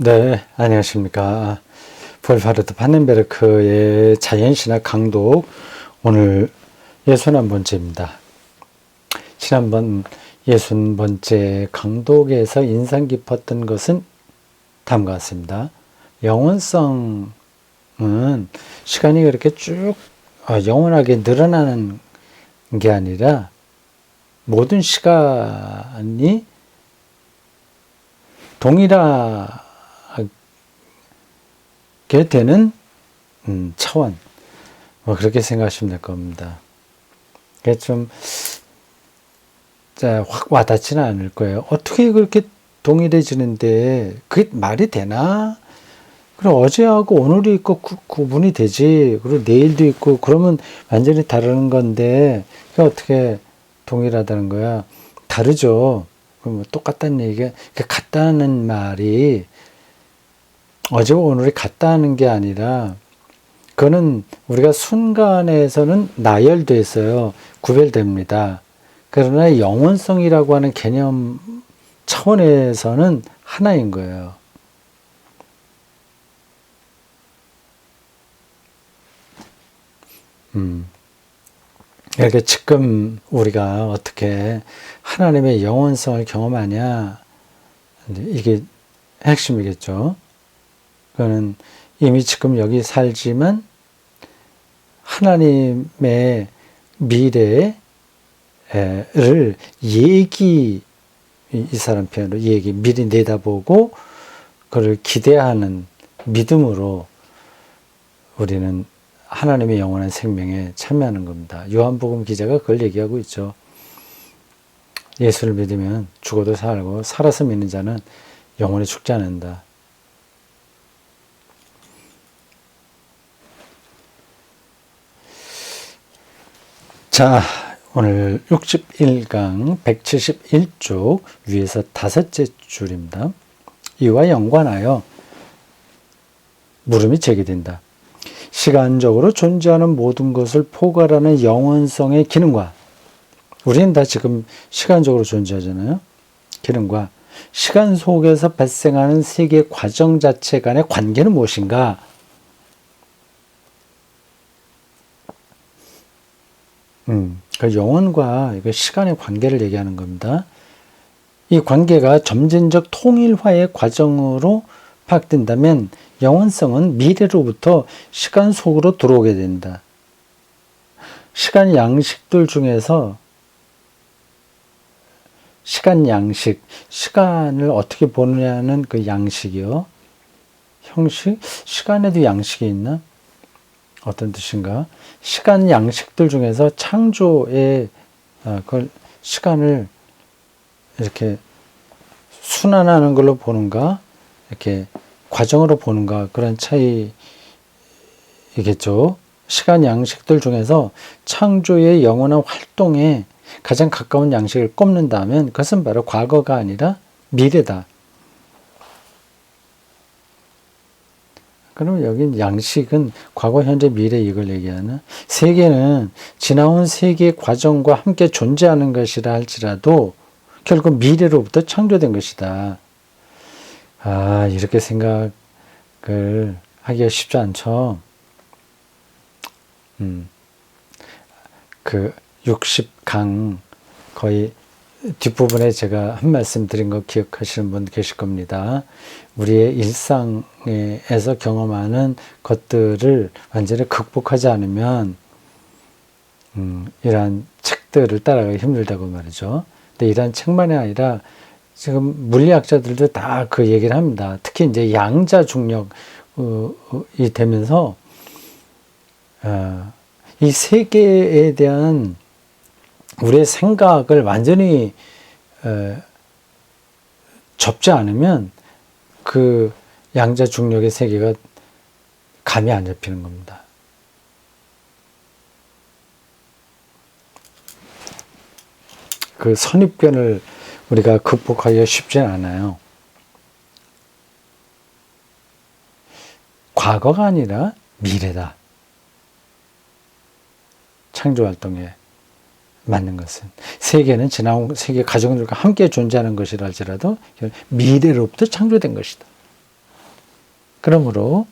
네, 안녕하십니까. 볼파르트 파넨베르크의 자연신학 강독, 오늘 61번째입니다. 지난번 60번째 강독에서 인상 깊었던 것은 다음과 같습니다. 영원성은 시간이 그렇게 쭉 영원하게 늘어나는 게 아니라 모든 시간이 동일하게 되는 차원, 그렇게 생각하시면 될 겁니다. 그게 좀 확 와닿지는 않을 거예요. 어떻게 그렇게 동일해지는데 그게 말이 되나? 그럼 어제하고 오늘이 있고 구분이 되지. 그리고 내일도 있고 그러면 완전히 다른 건데 그게 어떻게 동일하다는 거야? 다르죠. 그럼 똑같다는 얘기가, 같다는 말이 어제와 오늘이 같다는 게 아니라 그거는 우리가 순간에서는 나열돼서요 구별됩니다. 그러나 영원성이라고 하는 개념 차원에서는 하나인 거예요. 그러니까 지금 우리가 어떻게 하나님의 영원성을 경험하냐, 이게 핵심이겠죠. 그거는 이미 지금 여기 살지만 하나님의 미래를 이 사람 표현으로 미리 내다보고 그걸 기대하는 믿음으로 우리는 하나님의 영원한 생명에 참여하는 겁니다. 요한복음 기자가 그걸 얘기하고 있죠. 예수를 믿으면 죽어도 살고 살아서 믿는 자는 영원히 죽지 않는다. 자, 오늘 61강 171쪽 위에서 5째 줄입니다. 이와 연관하여 물음이 제기된다. 시간적으로 존재하는 모든 것을 포괄하는 영원성의 기능과, 우리는 다 지금 시간적으로 존재하잖아요. 기능과 시간 속에서 발생하는 세계 과정 자체 간의 관계는 무엇인가? 그 영혼과 시간의 관계를 얘기하는 겁니다. 이 관계가 점진적 통일화의 과정으로 파악된다면 영원성은 미래로부터 시간 속으로 들어오게 된다. 시간 양식들 중에서 시간 양식, 시간을 어떻게 보느냐는 그 양식이요. 형식? 시간에도 양식이 있나? 어떤 뜻인가? 시간 양식들 중에서 창조의 그걸 시간을 이렇게 순환하는 걸로 보는가? 이렇게 과정으로 보는가? 그런 차이이겠죠. 시간 양식들 중에서 창조의 영원한 활동에 가장 가까운 양식을 꼽는다면 그것은 바로 과거가 아니라 미래다. 그럼 여기 양식은 과거, 현재, 미래 이걸 얘기하나? 세계는 지나온 세계의 과정과 함께 존재하는 것이라 할지라도 결국 미래로부터 창조된 것이다. 이렇게 생각을 하기가 쉽지 않죠. 그 60강 거의 뒷부분에 제가 한 말씀 드린 거 기억하시는 분 계실 겁니다. 우리의 일상에서 경험하는 것들을 완전히 극복하지 않으면 이러한 책들을 따라가기 힘들다고 말이죠. 근데 이러한 책만이 아니라 지금 물리학자들도 다 그 얘기를 합니다. 특히 이제 양자 중력이 되면서 이 세계에 대한 우리의 생각을 완전히 접지 않으면 그 양자 중력의 세계가 감이 안 잡히는 겁니다. 그 선입견을 우리가 극복하기가 쉽지 않아요. 과거가 아니라 미래다. 창조활동에 맞는 것은. 세계는 지나온 세계 가정들과 함께 존재하는 것이라 할지라도 미래로부터 창조된 것이다. 그러므로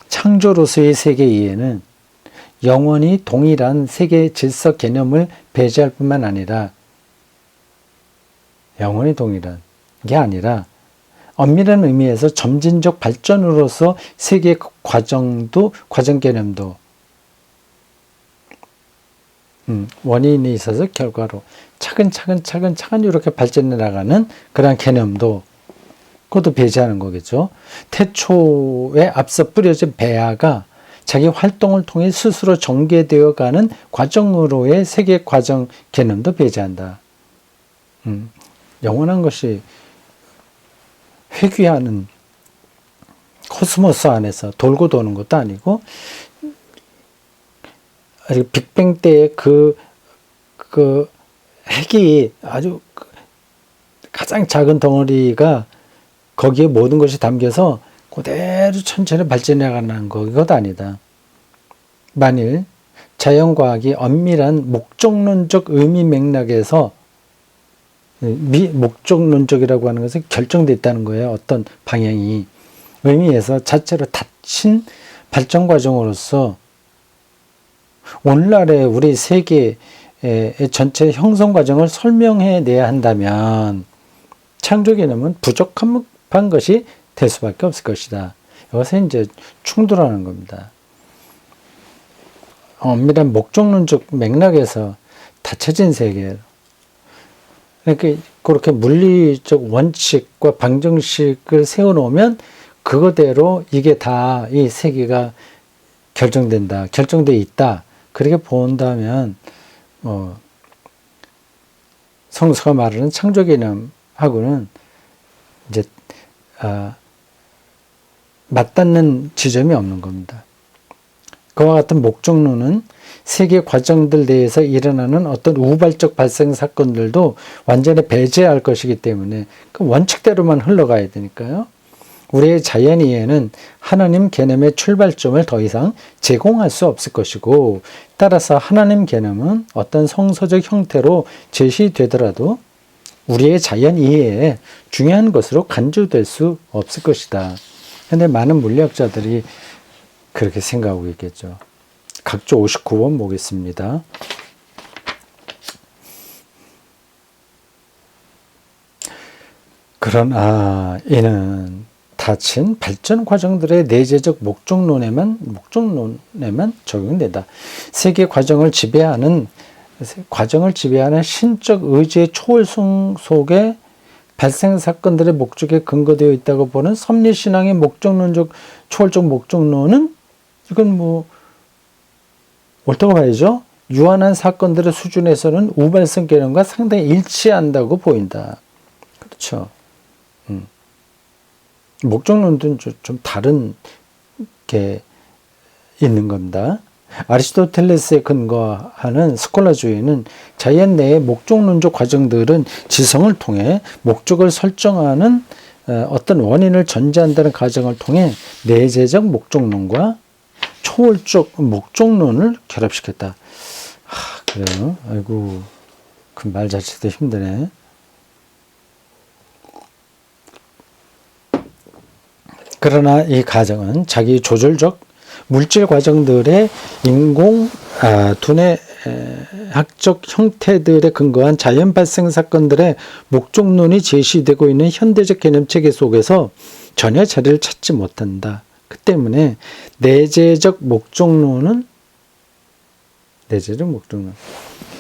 창조로서의 세계 이해는 영원히 동일한 세계 질서 개념을 배제할 뿐만 아니라 영원히 동일한 게 아니라 엄밀한 의미에서 점진적 발전으로서 세계 과정도 과정 개념도 원인이 있어서 결과로 차근차근 이렇게 발전해 나가는 그런 개념도 그것도 배제하는 거겠죠. 태초에 앞서 뿌려진 배아가 자기 활동을 통해 스스로 전개되어 가는 과정으로의 세계 과정 개념도 배제한다. 영원한 것이 회귀하는 코스모스 안에서 돌고 도는 것도 아니고 빅뱅 때의 그 핵이 아주 가장 작은 덩어리가 거기에 모든 것이 담겨서 그대로 천천히 발전해 가는 것도 아니다. 만일 자연과학이 엄밀한 목적론적 의미 맥락에서 목적론적이라고 하는 것은 결정되어 있다는 거예요. 어떤 방향이 의미에서 자체로 닫힌 발전 과정으로서 오늘날의 우리 세계의 전체 형성 과정을 설명해 내야 한다면 창조 개념은 부족한 것이 될 수밖에 없을 것이다. 이것은 이제 충돌하는 겁니다. 엄밀한 목적론적 맥락에서 닫혀진 세계, 그렇게 물리적 원칙과 방정식을 세워놓으면 그거대로 이게 다 이 세계가 결정된다, 결정되어 있다. 그렇게 본다면 성서가 말하는 창조 개념하고는 이제 맞닿는 지점이 없는 겁니다. 그와 같은 목적론은 세계 과정들 내에서 일어나는 어떤 우발적 발생 사건들도 완전히 배제할 것이기 때문에 그 원칙대로만 흘러가야 되니까요. 우리의 자연 이해는 하나님 개념의 출발점을 더 이상 제공할 수 없을 것이고, 따라서 하나님 개념은 어떤 성서적 형태로 제시되더라도 우리의 자연 이해에 중요한 것으로 간주될 수 없을 것이다. 그런데 많은 물리학자들이 그렇게 생각하고 있겠죠. 각조 59번 보겠습니다. 그러나 이는 닫힌 발전 과정들의 내재적 목적론에만 적용된다. 세계 과정을 지배하는 신적 의지의 초월성 속에 발생 사건들의 목적에 근거되어 있다고 보는 섭리신앙의 초월적 목적론은 이건 옳다고 봐야죠. 유한한 사건들의 수준에서는 우발성 개념과 상당히 일치한다고 보인다. 그렇죠. 목적론도 좀 다른 게 있는 겁니다. 아리스토텔레스에 근거하는 스콜라주의는 자연 내의 목적론적 과정들은 지성을 통해 목적을 설정하는 어떤 원인을 전제한다는 과정을 통해 내재적 목적론과 초월적 목적론을 결합시켰다. 그래요? 아이고, 그 말 자체도 힘드네. 그러나 이 과정은 자기 조절적 물질 과정들의 두뇌 학적 형태들에 근거한 자연 발생 사건들의 목적론이 제시되고 있는 현대적 개념체계 속에서 전혀 자리를 찾지 못한다. 그 때문에 내재적 목적론은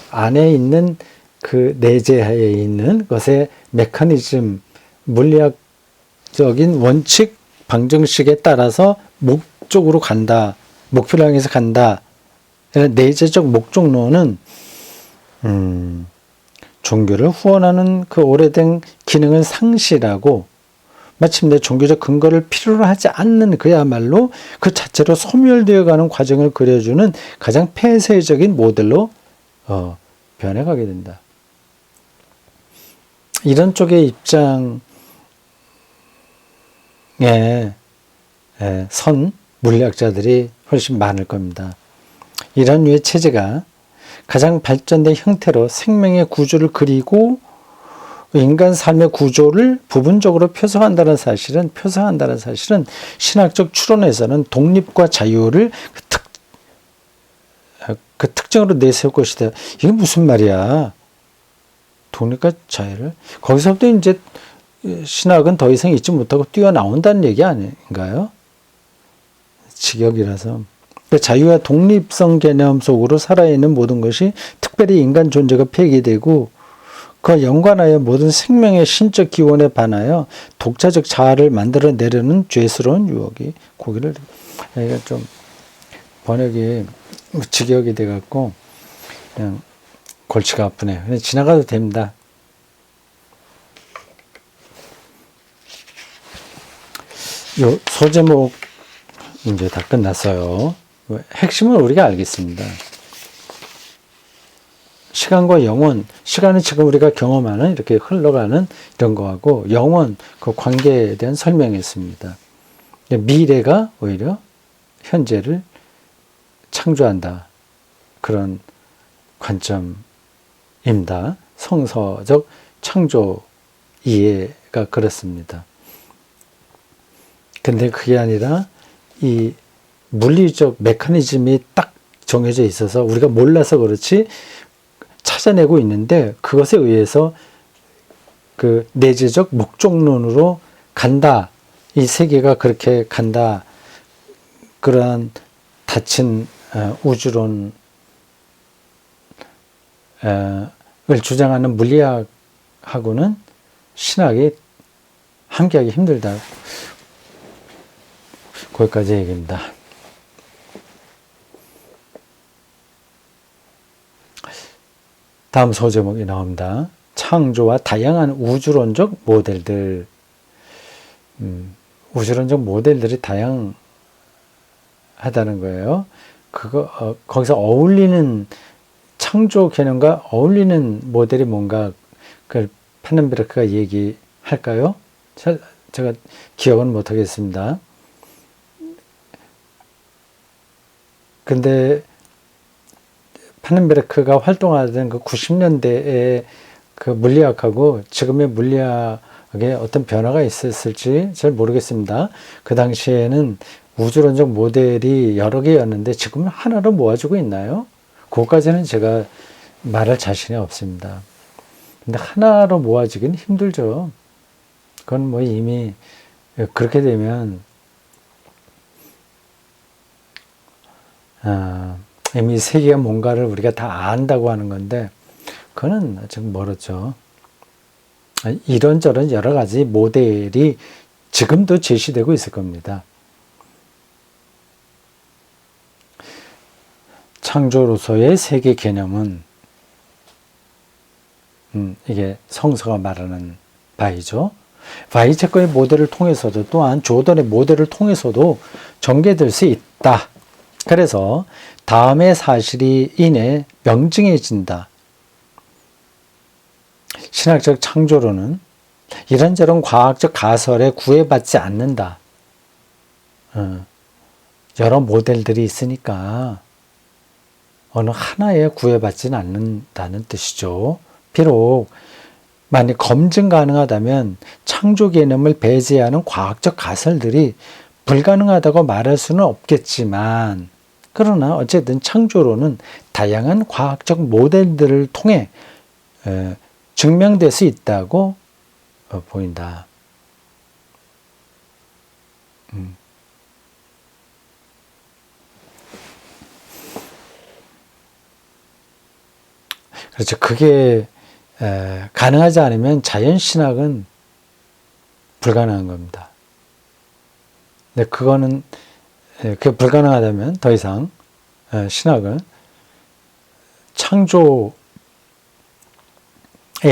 안에 있는 그 내재하에 있는 것의 메커니즘, 물리학적인 원칙, 방정식에 따라서 목적으로 간다. 목표를 향해서 간다. 내재적 목적론은 종교를 후원하는 그 오래된 기능을 상실하고 마침내 종교적 근거를 필요로 하지 않는 그야말로 그 자체로 소멸되어 가는 과정을 그려주는 가장 폐쇄적인 모델로 변해가게 된다. 이런 쪽의 입장에 선 물리학자들이 훨씬 많을 겁니다. 이런 류의 체제가 가장 발전된 형태로 생명의 구조를 그리고 인간 삶의 구조를 부분적으로 표상한다는 사실은 신학적 추론에서는 독립과 자유를 그 특징으로 내세울 것이다. 이게 무슨 말이야? 독립과 자유를? 거기서부터 이제 신학은 더 이상 잊지 못하고 뛰어나온다는 얘기 아닌가요? 직역이라서. 자유와 독립성 개념 속으로 살아있는 모든 것이 특별히 인간 존재가 폐기되고 그와 연관하여 모든 생명의 신적 기원에 반하여 독자적 자아를 만들어내려는 죄스러운 유혹이 고기를 여기가 좀 번역이 직역이 돼갖고 그냥 골치가 아프네요. 그냥 지나가도 됩니다. 요 소제목 이제 다 끝났어요. 핵심은 우리가 알겠습니다. 시간과 영원, 시간은 지금 우리가 경험하는 이렇게 흘러가는 이런 거하고 영원, 그 관계에 대한 설명이었습니다. 미래가 오히려 현재를 창조한다. 그런 관점입니다. 성서적 창조 이해가 그렇습니다. 근데 그게 아니라 이 물리적 메커니즘이 딱 정해져 있어서 우리가 몰라서 그렇지 찾아내고 있는데 그것에 의해서 그 내재적 목적론으로 간다. 이 세계가 그렇게 간다. 그러한 닫힌 우주론을 주장하는 물리학하고는 신학이 함께하기 힘들다. 거기까지 얘기입니다. 다음 소제목이 나옵니다. 창조와 다양한 우주론적 모델들. 우주론적 모델들이 다양하다는 거예요. 거기서 어울리는 창조 개념과 어울리는 모델이 뭔가 그걸 파넨베르크가 얘기할까요? 제가 기억은 못하겠습니다. 근데 파넨베르크가 활동하던 그 90년대의 그 물리학하고 지금의 물리학에 어떤 변화가 있었을지 잘 모르겠습니다. 그 당시에는 우주론적 모델이 여러 개였는데 지금은 하나로 모아지고 있나요? 그것까지는 제가 말할 자신이 없습니다. 근데 하나로 모아지기는 힘들죠. 그건 뭐 이미 그렇게 되면 이미 세계가 뭔가를 우리가 다 안다고 하는 건데 그거는 아직 멀었죠. 이런저런 여러 가지 모델이 지금도 제시되고 있을 겁니다. 창조로서의 세계 개념은 이게 성서가 말하는 바이죠. 바이체커의 모델을 통해서도 또한 조던의 모델을 통해서도 전개될 수 있다. 그래서 다음의 사실이 이내 명증해진다. 신학적 창조론은 이런저런 과학적 가설에 구애받지 않는다. 여러 모델들이 있으니까 어느 하나에 구애받지는 않는다는 뜻이죠. 비록 만약 검증 가능하다면 창조 개념을 배제하는 과학적 가설들이 불가능하다고 말할 수는 없겠지만 그러나 어쨌든 창조론은 다양한 과학적 모델들을 통해 증명될 수 있다고 보인다. 그렇죠. 그게 가능하지 않으면 자연신학은 불가능한 겁니다. 근데 그거는 그게 불가능하다면 더 이상 신학은 창조에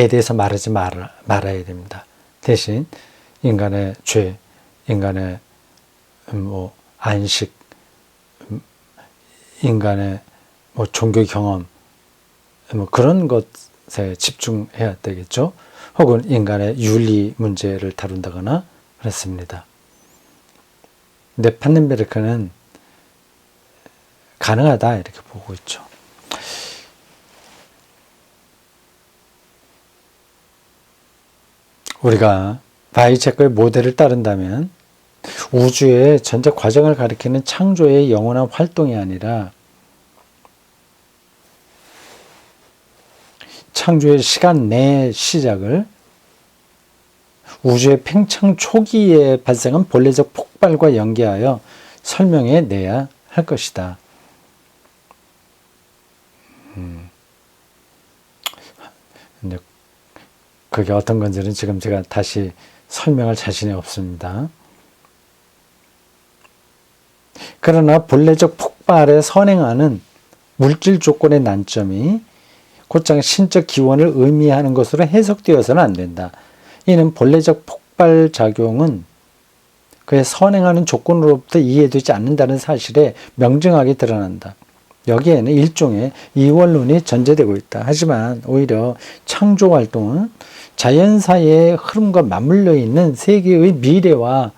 대해서 말하지 말아야 됩니다. 대신 인간의 죄, 인간의 뭐 안식, 인간의 뭐 종교 경험, 뭐 그런 것에 집중해야 되겠죠. 혹은 인간의 윤리 문제를 다룬다거나 그렇습니다. 근데 파넨베르크는 가능하다 이렇게 보고 있죠. 우리가 바이체커의 모델을 따른다면 우주의 전체 과정을 가리키는 창조의 영원한 활동이 아니라 창조의 시간 내 시작을 우주의 팽창 초기에 발생한 본래적 폭발과 연계하여 설명해 내야 할 것이다. 근데 그게 어떤 건지는 지금 제가 다시 설명할 자신이 없습니다. 그러나 본래적 폭발에 선행하는 물질 조건의 난점이 곧장 신적 기원을 의미하는 것으로 해석되어서는 안 된다. 이는 본래적 폭발 작용은 그의 선행하는 조건으로부터 이해되지 않는다는 사실에 명징하게 드러난다. 여기에는 일종의 이원론이 전제되고 있다. 하지만 오히려 창조 활동은 자연사의 흐름과 맞물려 있는 세계의 미래와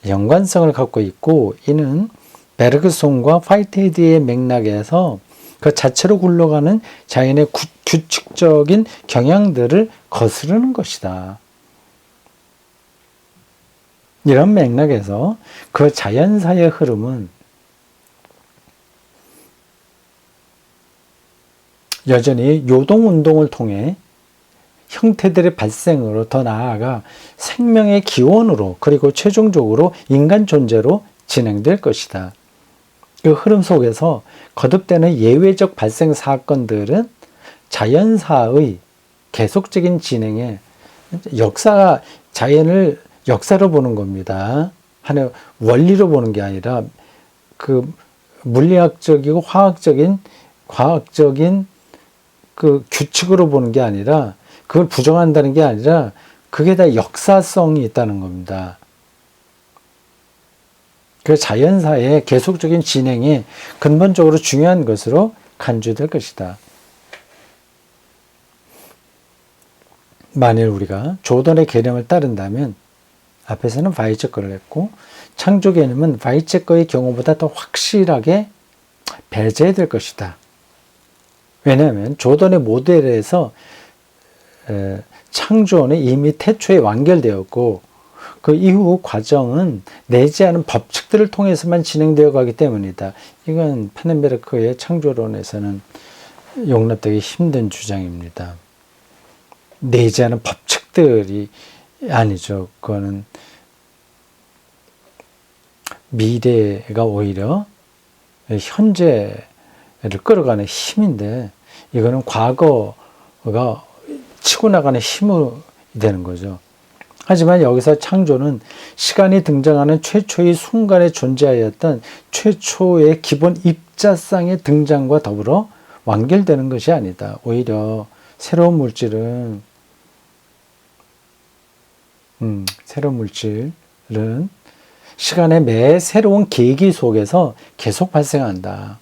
연관성을 갖고 있고, 이는 베르그송과 화이트헤드의 맥락에서 그 자체로 굴러가는 자연의 규칙적인 경향들을 거스르는 것이다. 이런 맥락에서 그 자연사의 흐름은 여전히 요동운동을 통해 형태들의 발생으로, 더 나아가 생명의 기원으로, 그리고 최종적으로 인간 존재로 진행될 것이다. 그 흐름 속에서 거듭되는 예외적 발생 사건들은 자연사의 계속적인 진행에, 역사가 자연을 역사로 보는 겁니다. 하나의 원리로 보는 게 아니라 그 물리학적이고 과학적인 그 규칙으로 보는 게 아니라, 그걸 부정한다는 게 아니라 그게 다 역사성이 있다는 겁니다. 그 자연사의 계속적인 진행이 근본적으로 중요한 것으로 간주될 것이다. 만일 우리가 조던의 개념을 따른다면, 앞에서는 바이체커를 했고 창조 개념은 바이체커의 경우보다 더 확실하게 배제될 것이다. 왜냐하면 조던의 모델에서 창조는 이미 태초에 완결되었고, 그 이후 과정은 내재하는 법칙들을 통해서만 진행되어 가기 때문이다. 이건 파넨베르크의 창조론에서는 용납되기 힘든 주장입니다. 내재하는 법칙들이 아니죠. 그거는 미래가 오히려 현재를 끌어가는 힘인데, 이거는 과거가 치고 나가는 힘이 되는 거죠. 하지만 여기서 창조는 시간이 등장하는 최초의 순간에 존재하였던 최초의 기본 입자상의 등장과 더불어 완결되는 것이 아니다. 오히려 새로운 물질은 시간의 매 새로운 계기 속에서 계속 발생한다.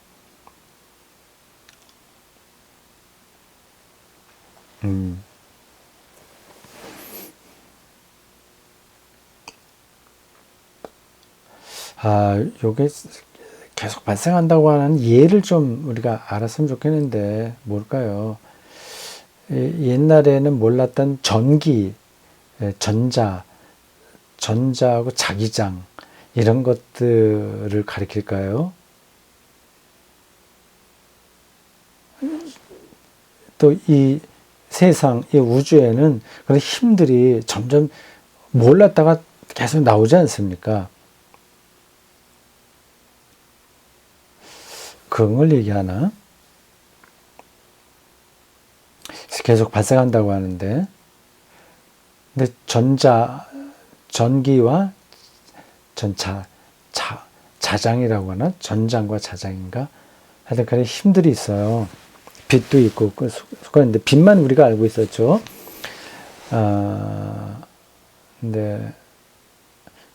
요게 계속 발생한다고 하는 예를 좀 우리가 알았으면 좋겠는데, 뭘까요? 옛날에는 몰랐던 전기, 전자하고 자기장, 이런 것들을 가리킬까요? 또 이 세상, 이 우주에는 그런 힘들이 점점 몰랐다가 계속 나오지 않습니까? 그런 걸 얘기하나? 계속 발생한다고 하는데, 근데 전기와 자장이라고 하나? 전장과 자장인가? 하여튼 그런 힘들이 있어요. 빛도 있고, 그런데 빛만 우리가 알고 있었죠. 근데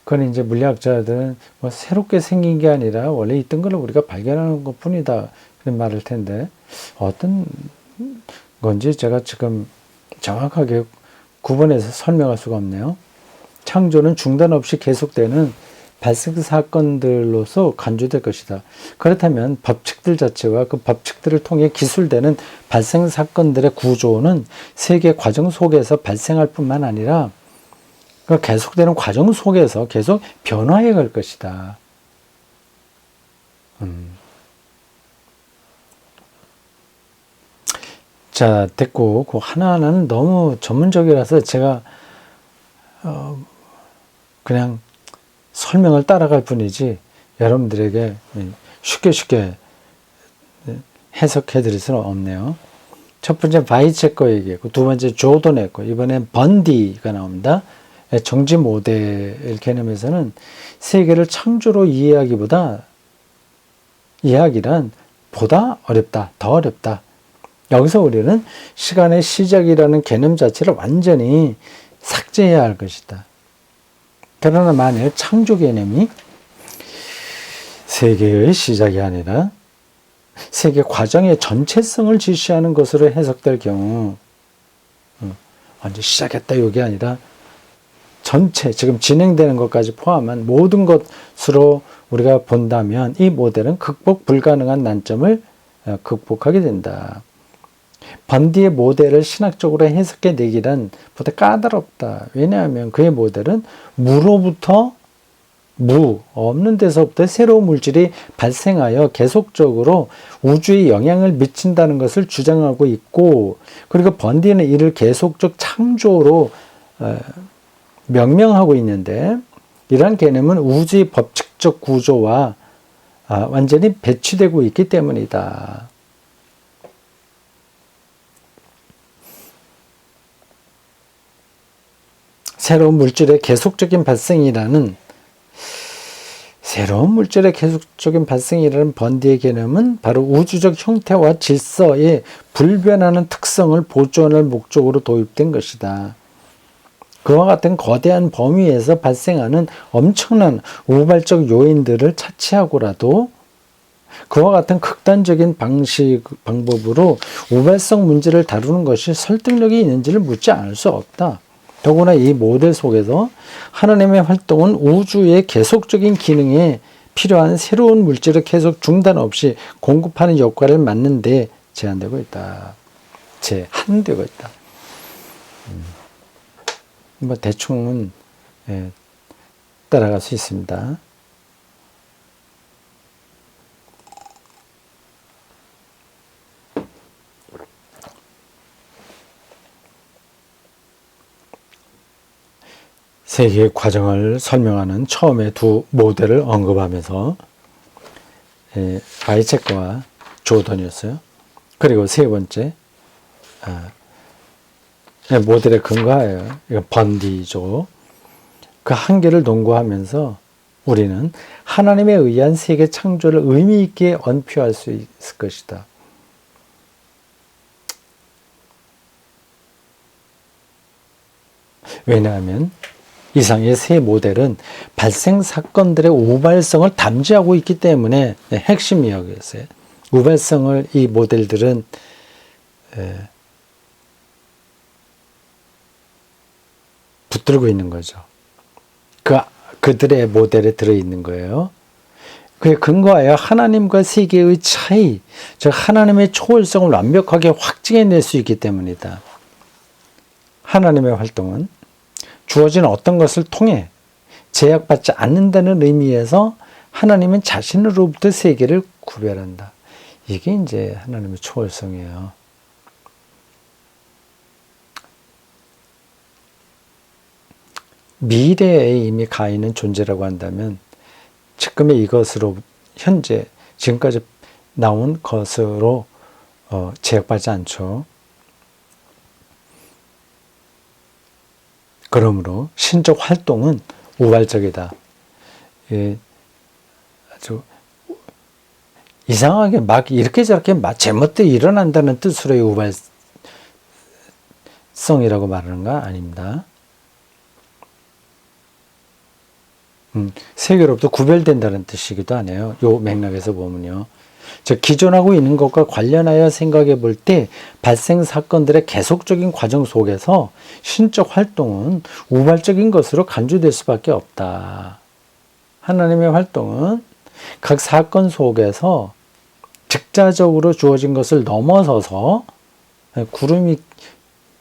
그건 이제 물리학자들은 뭐 새롭게 생긴 게 아니라 원래 있던 걸 우리가 발견하는 것 뿐이다, 그런 말할 텐데, 어떤 건지 제가 지금 정확하게 구분해서 설명할 수가 없네요. 창조는 중단 없이 계속되는 발생 사건들로서 간주될 것이다. 그렇다면 법칙들 자체와 그 법칙들을 통해 기술되는 발생 사건들의 구조는 세계 과정 속에서 발생할 뿐만 아니라 그 계속되는 과정 속에서 계속 변화해 갈 것이다. 자, 됐고, 그 하나하나는 너무 전문적이라서 제가, 그냥 설명을 따라갈 뿐이지, 여러분들에게 쉽게 해석해 드릴 수는 없네요. 첫 번째 바이체거 얘기했고, 두 번째 조던했고, 이번엔 번디가 나옵니다. 정지 모델 개념에서는 세계를 창조로 이해하기란 보다 어렵다, 더 어렵다. 여기서 우리는 시간의 시작이라는 개념 자체를 완전히 삭제해야 할 것이다. 그러나 만일 창조 개념이 세계의 시작이 아니라 세계 과정의 전체성을 지시하는 것으로 해석될 경우, 완전 시작했다 이게 아니라 전체, 지금 진행되는 것까지 포함한 모든 것으로 우리가 본다면 이 모델은 극복 불가능한 난점을 극복하게 된다. 번디의 모델을 신학적으로 해석해 내기란 보다 까다롭다. 왜냐하면 그의 모델은 무로부터 없는 데서부터 새로운 물질이 발생하여 계속적으로 우주에 영향을 미친다는 것을 주장하고 있고, 그리고 번디는 이를 계속적 창조로 명명하고 있는데, 이러한 개념은 우주의 법칙적 구조와 완전히 배치되고 있기 때문이다. 새로운 물질의 계속적인 발생이라는 번디의 개념은 바로 우주적 형태와 질서의 불변하는 특성을 보존할 목적으로 도입된 것이다. 그와 같은 거대한 범위에서 발생하는 엄청난 우발적 요인들을 차치하고라도 그와 같은 극단적인 방법으로 우발성 문제를 다루는 것이 설득력이 있는지를 묻지 않을 수 없다. 더구나 이 모델 속에서 하나님의 활동은 우주의 계속적인 기능에 필요한 새로운 물질을 계속 중단 없이 공급하는 역할을 맡는 데 제한되고 있다. 제한되고 있다. 뭐 대충은 따라갈 수 있습니다. 세계의 과정을 설명하는 처음에 두 모델을 언급하면서 바이체커와 조던이었어요. 그리고 세 번째 모델에 근거하여 이건 번디죠. 그 한계를 농구하면서 우리는 하나님에 의한 세계 창조를 의미 있게 언표할 수 있을 것이다. 왜냐하면 이상의 세 모델은 발생 사건들의 우발성을 담지하고 있기 때문에 핵심 이야기였어요. 우발성을 이 모델들은 붙들고 있는 거죠. 그들의 모델에 들어있는 거예요. 그에 근거하여 하나님과 세계의 차이, 즉 하나님의 초월성을 완벽하게 확증해낼 수 있기 때문이다. 하나님의 활동은 주어진 어떤 것을 통해 제약받지 않는다는 의미에서 하나님은 자신으로부터 세계를 구별한다. 이게 이제 하나님의 초월성이에요. 미래에 이미 가 있는 존재라고 한다면 지금의 이것으로 현재 지금까지 나온 것으로 제약받지 않죠. 그러므로 신적 활동은 우발적이다. 아주 이상하게 막 이렇게 저렇게 제멋대로 일어난다는 뜻으로의 우발성이라고 말하는 거 아닙니다. 세계로부터 구별된다는 뜻이기도 하네요. 요 맥락에서 보면요. 즉 기존하고 있는 것과 관련하여 생각해 볼 때 발생 사건들의 계속적인 과정 속에서 신적 활동은 우발적인 것으로 간주될 수밖에 없다. 하나님의 활동은 각 사건 속에서 즉자적으로 주어진 것을 넘어서서 구름이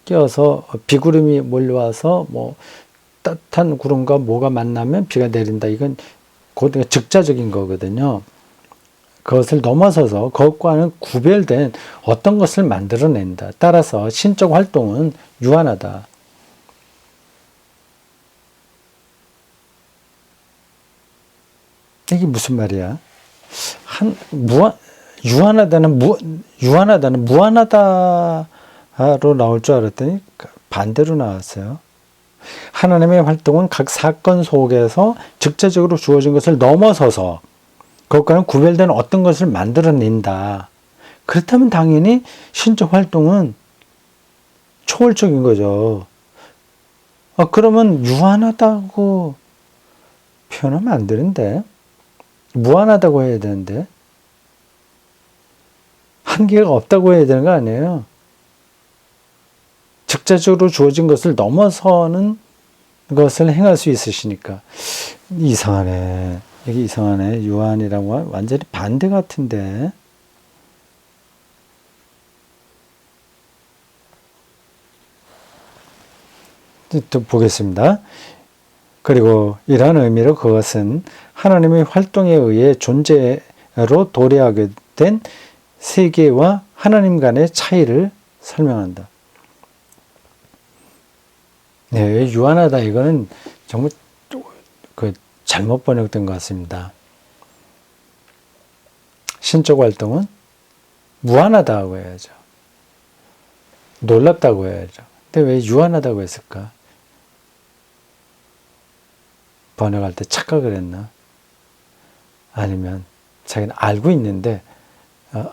껴서 비구름이 몰려와서 따뜻한 구름과 뭐가 만나면 비가 내린다. 이건 곧 즉자적인 거거든요. 그것을 넘어서서 그것과는 구별된 어떤 것을 만들어낸다. 따라서 신적 활동은 유한하다. 이게 무슨 말이야? 유한하다는 무한하다로 나올 줄 알았더니 반대로 나왔어요. 하나님의 활동은 각 사건 속에서 직접적으로 주어진 것을 넘어서서 그것과는 구별된 어떤 것을 만들어낸다. 그렇다면 당연히 신적 활동은 초월적인 거죠. 그러면 유한하다고 표현하면 안 되는데, 무한하다고 해야 되는데, 한계가 없다고 해야 되는 거 아니에요. 직접적으로 주어진 것을 넘어서는 것을 행할 수 있으시니까. 이상하네. 이게 이상하네. 유한이라고 완전히 반대 같은데. 또 보겠습니다. 그리고 이러한 의미로 그것은 하나님의 활동에 의해 존재로 도래하게 된 세계와 하나님 간의 차이를 설명한다. 네, 유한하다. 이거는 정말 잘못 번역된 것 같습니다. 신적 활동은 무한하다고 해야죠. 놀랍다고 해야죠. 근데 왜 유한하다고 했을까? 번역할 때 착각을 했나? 아니면 자기는 알고 있는데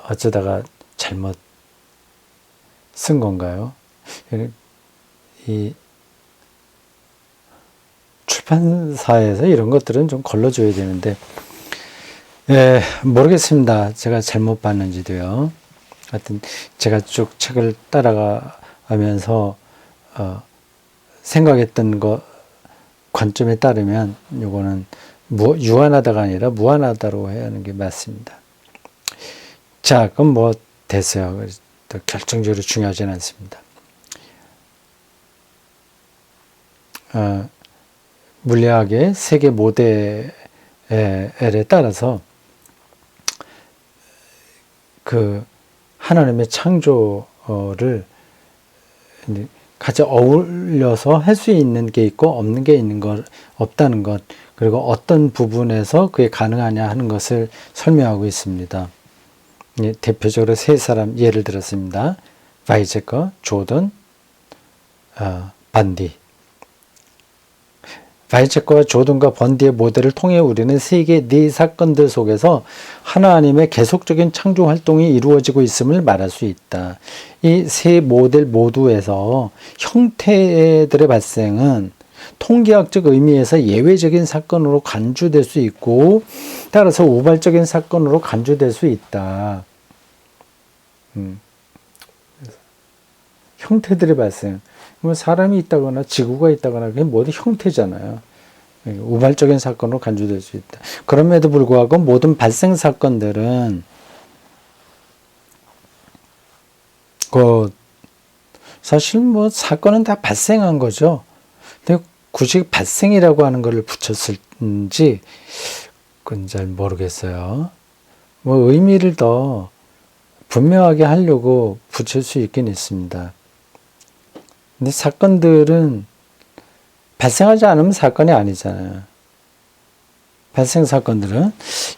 어쩌다가 잘못 쓴 건가요? 이 출판사에서 이런 것들은 좀 걸러줘야 되는데, 모르겠습니다. 제가 잘못 봤는지도요. 하여튼 제가 쭉 책을 따라가면서 생각했던 관점에 따르면 요거는 유한하다가 아니라 무한하다로 해야 하는 게 맞습니다. 자, 그럼 뭐 됐어요. 또 결정적으로 중요하진 않습니다. 물리학의 세계 모델에 따라서 그 하나님의 창조를 같이 어울려서 할 수 있는 게 있고 없는 게 있는 것, 없다는 것, 그리고 어떤 부분에서 그게 가능하냐 하는 것을 설명하고 있습니다. 대표적으로 세 사람 예를 들었습니다. 바이제커, 조던, 반디. 바이제커와 조던과 번디의 모델을 통해 우리는 세계 네 사건들 속에서 하나님의 계속적인 창조 활동이 이루어지고 있음을 말할 수 있다. 이 세 모델 모두에서 형태들의 발생은 통계학적 의미에서 예외적인 사건으로 간주될 수 있고 따라서 우발적인 사건으로 간주될 수 있다. 형태들의 발생. 사람이 있다거나 지구가 있다거나 그게 모두 형태잖아요. 우발적인 사건으로 간주될 수 있다. 그럼에도 불구하고 모든 발생 사건들은 사실 사건은 다 발생한 거죠. 근데 굳이 발생이라고 하는 것을 붙였을지 그건 잘 모르겠어요. 의미를 더 분명하게 하려고 붙일 수 있긴 있습니다. 근데 사건들은 발생하지 않으면 사건이 아니잖아요. 발생 사건들은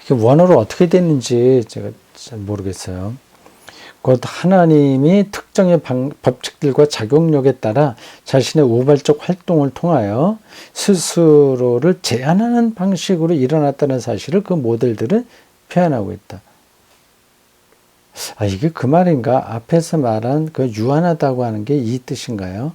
이게 원어로 어떻게 됐는지 제가 잘 모르겠어요. 곧 하나님이 특정의 법칙들과 작용력에 따라 자신의 우발적 활동을 통하여 스스로를 제한하는 방식으로 일어났다는 사실을 그 모델들은 표현하고 있다. 이게 그 말인가? 앞에서 말한 그 유한하다고 하는 게 이 뜻인가요?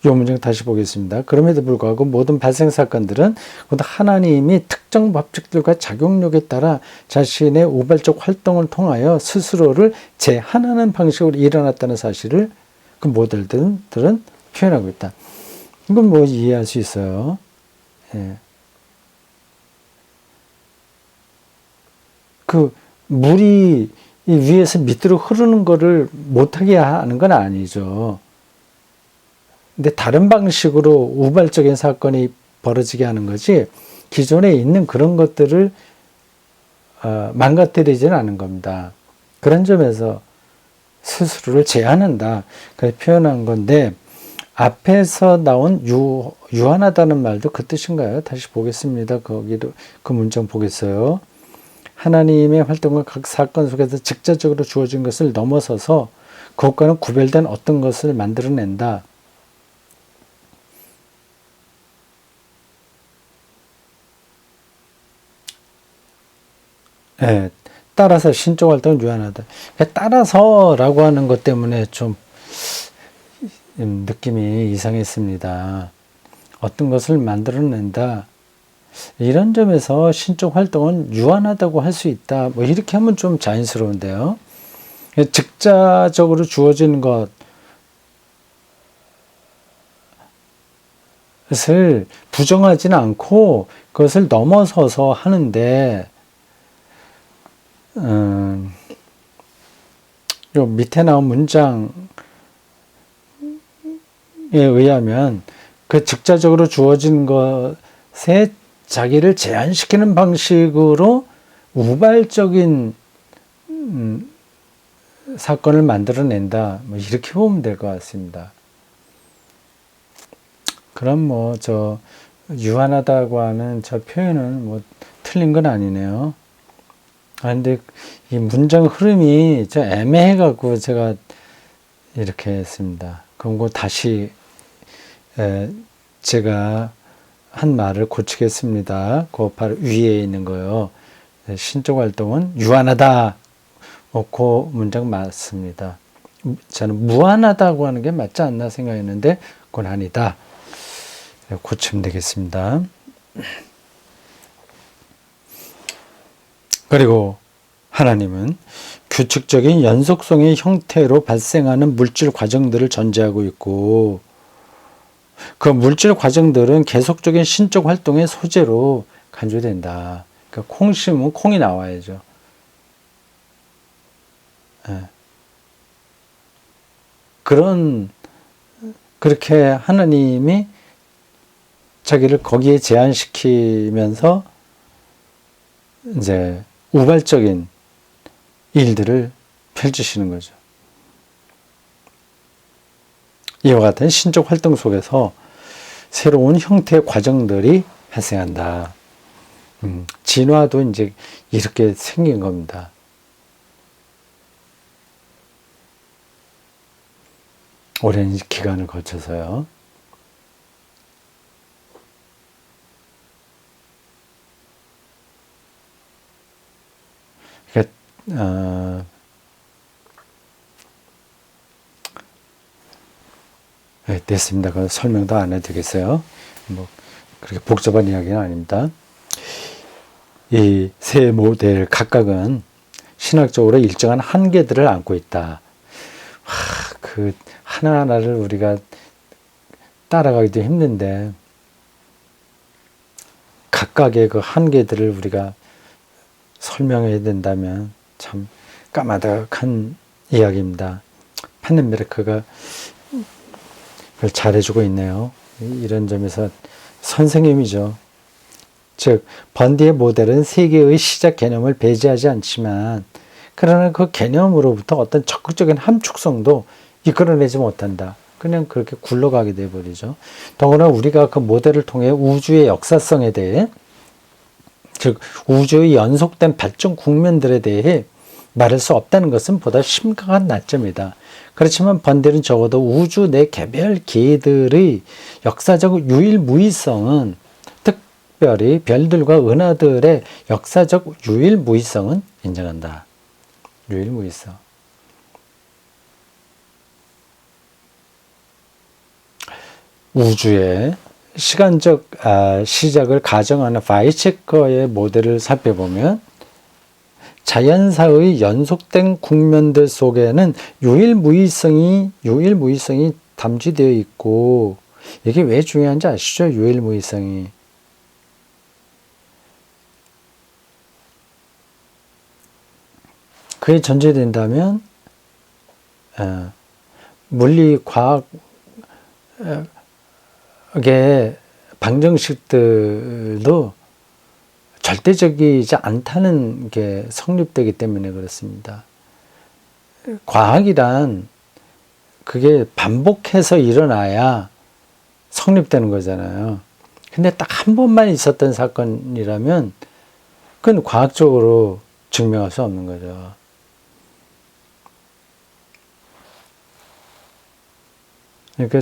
이 문장 다시 보겠습니다. 그럼에도 불구하고 모든 발생 사건들은 하나님이 특정 법칙들과 작용력에 따라 자신의 우발적 활동을 통하여 스스로를 제한하는 방식으로 일어났다는 사실을 그 모델들은 표현하고 있다. 이건 이해할 수 있어요. 예. 물이 이 위에서 밑으로 흐르는 거를 못하게 하는 건 아니죠. 근데 다른 방식으로 우발적인 사건이 벌어지게 하는 거지, 기존에 있는 그런 것들을 망가뜨리지는 않은 겁니다. 그런 점에서 스스로를 제한한다, 그렇게 표현한 건데, 앞에서 나온 유한하다는 말도 그 뜻인가요? 다시 보겠습니다. 거기도 그 문장 보겠어요. 하나님의 활동과 각 사건 속에서 직접적으로 주어진 것을 넘어서서 그것과는 구별된 어떤 것을 만들어낸다. 예, 따라서 신적 활동은 유한하다. 따라서라고 하는 것 때문에 좀 느낌이 이상했습니다. 어떤 것을 만들어낸다. 이런 점에서 신적 활동은 유한하다고 할 수 있다. 뭐 이렇게 하면 좀 자연스러운데요. 직자적으로 주어진 것을 부정하지는 않고 그것을 넘어서서 하는데, 요 밑에 나온 문장에 의하면 그 직자적으로 주어진 것에 자기를 제한시키는 방식으로 우발적인 사건을 만들어낸다. 뭐 이렇게 보면 될 것 같습니다. 그럼 뭐 저 유한하다고 하는 저 표현은 뭐 틀린 건 아니네요. 근데 이 문장 흐름이 좀 애매해갖고 제가 이렇게 했습니다. 그럼 그 다시 제가 한 말을 고치겠습니다. 그 바로 위에 있는 거요. 신적 활동은 유한하다. 그 문장 맞습니다. 저는 무한하다고 하는 게 맞지 않나 생각했는데 그건 아니다. 고치면 되겠습니다. 그리고 하나님은 규칙적인 연속성의 형태로 발생하는 물질 과정들을 전제하고 있고, 그 물질 과정들은 계속적인 신적 활동의 소재로 간주된다. 그러니까 콩 심으면 콩이 나와야죠. 그렇게 하나님이 자기를 거기에 제한시키면서 이제 우발적인 일들을 펼치시는 거죠. 이와 같은 신적 활동 속에서 새로운 형태의 과정들이 발생한다. 진화도 이제 이렇게 생긴 겁니다. 오랜 기간을 거쳐서요. 그러니까 네, 됐습니다. 그 설명도 안 해도 되겠어요. 뭐 그렇게 복잡한 이야기는 아닙니다. 이 세 모델 각각은 신학적으로 일정한 한계들을 안고 있다. 그 하나하나를 우리가 따라가기도 힘든데 각각의 그 한계들을 우리가 설명해야 된다면 참 까마득한 이야기입니다. 판넨베르크가 그걸 잘해주고 있네요. 이런 점에서 선생님이죠. 즉 번디의 모델은 세계의 시작 개념을 배제하지 않지만, 그러나 그 개념으로부터 어떤 적극적인 함축성도 이끌어내지 못한다. 그냥 그렇게 굴러가게 돼버리죠. 더구나 우리가 그 모델을 통해 우주의 역사성에 대해, 즉 우주의 연속된 발전 국면들에 대해 말할 수 없다는 것은 보다 심각한 낮점이다. 그렇지만 번디는 적어도 우주 내 개별 기들의 역사적 유일무이성은, 특별히 별들과 은하들의 역사적 유일무이성은 인정한다. 유일무이성. 우주의 시간적 시작을 가정하는 바이체커의 모델을 살펴보면 자연사의 연속된 국면들 속에는 유일무이성이 담지되어 있고, 이게 왜 중요한지 아시죠? 유일무이성이. 그게 전제된다면 물리 과학의 방정식들도 절대적이지 않다는 게 성립되기 때문에 그렇습니다. 과학이란 그게 반복해서 일어나야 성립되는 거잖아요. 근데 딱 한 번만 있었던 사건이라면 그건 과학적으로 증명할 수 없는 거죠. 그러니까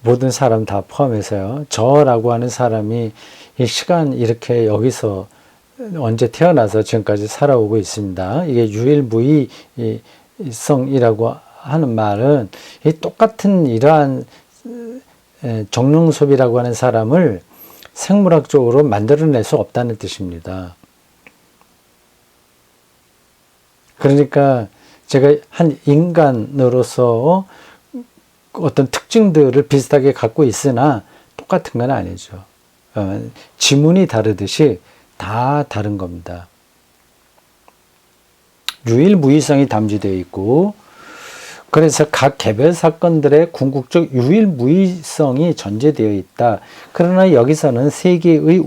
모든 사람 다 포함해서요. 저라고 하는 사람이 이 시간 이렇게 여기서 언제 태어나서 지금까지 살아오고 있습니다. 이게 유일무이성이라고 하는 말은 이 똑같은 이러한 정릉섭이라고 하는 사람을 생물학적으로 만들어낼 수 없다는 뜻입니다. 그러니까 제가 한 인간으로서 어떤 특징들을 비슷하게 갖고 있으나 똑같은 건 아니죠. 지문이 다르듯이 다 다른 겁니다. 유일무이성이 담지되어 있고, 그래서 각 개별 사건들의 궁극적 유일무이성이 전제되어 있다. 그러나 여기서는 세계의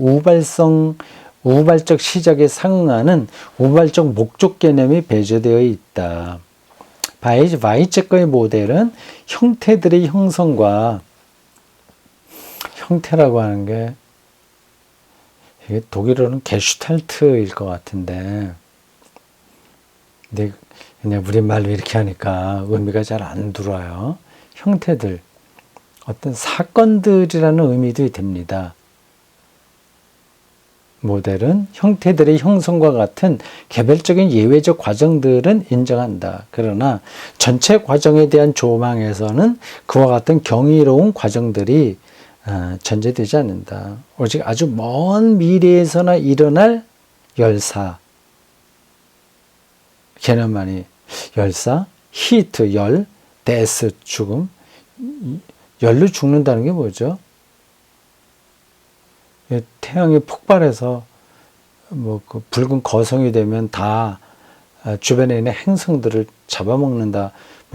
우발적 시작에 상응하는 우발적 목적 개념이 배제되어 있다. 바이체커의 모델은 형태들의 형성과, 형태라고 하는 게 이게 독일어는 게슈탈트일 것 같은데, 근데 그냥 우리말로 이렇게 하니까 의미가 잘 안 들어와요. 형태들, 어떤 사건들이라는 의미도 됩니다. 모델은 형태들의 형성과 같은 개별적인 예외적 과정들은 인정한다. 그러나 전체 과정에 대한 조망에서는 그와 같은 경이로운 과정들이 전제되지 않는다. 오직 아주 먼 미래에서나 일어날 열사 개념만이, 열사, 히트, 열, 데스, 죽음. 열로 죽는다는 게 뭐죠? 태양이 폭발해서 그 붉은 거성이 되면 다 주변에 있는 행성들을 잡아먹는다.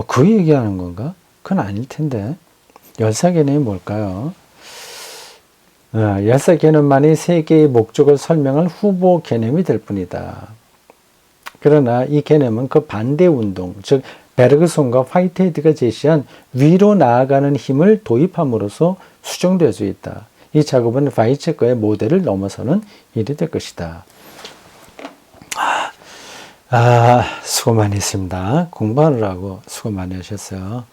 그 얘기하는 건가? 그건 아닐 텐데. 열사 개념이 뭘까요? 열사 개념만이 세계의 목적을 설명할 후보 개념이 될 뿐이다. 그러나 이 개념은 그 반대 운동, 즉 베르그손과 화이트헤드가 제시한 위로 나아가는 힘을 도입함으로써 수정될 수 있다. 이 작업은 바이체커의 모델을 넘어서는 일이 될 것이다. 수고 많이 했습니다. 공부하느라고 수고 많이 하셨어요.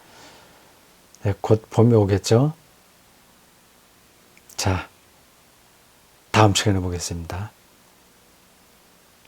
네, 곧 봄이 오겠죠? 자, 다음 시간에 보겠습니다.